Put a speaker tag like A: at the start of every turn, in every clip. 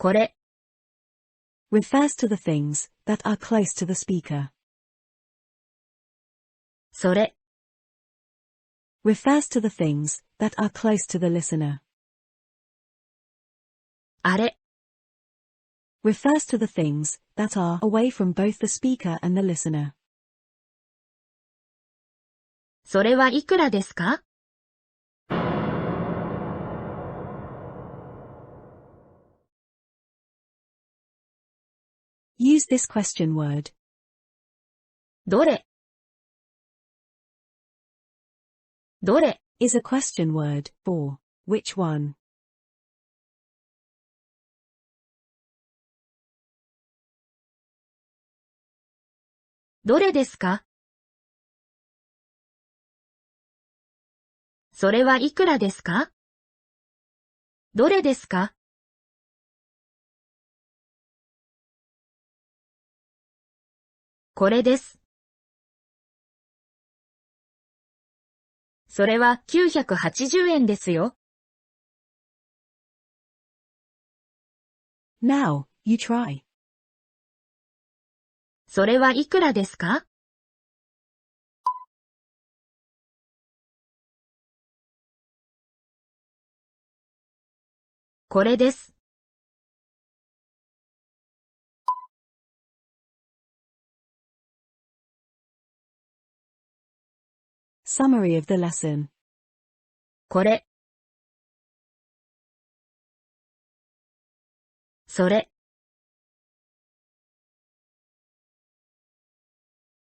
A: これ
B: refers to the things that are close to the speaker.
A: それ
B: refers to the things that are close to the listener.
A: あれ
B: refers to the things that are away from both the speaker and the listener.
A: それはいくらですか
B: Use this question word.
A: どれどれ
B: is a question word for which one.
A: どれですかそれはいくらですかどれですかこれです。それは980円ですよ。
B: Now, you try.
A: それはいくらですかこれです。
B: Summary of the lesson.
A: これ。それ。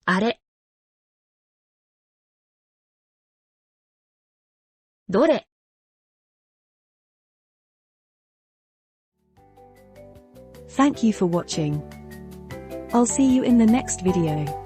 A: あれ。どれ。
B: Thank you for watching. I'll see you in the next video.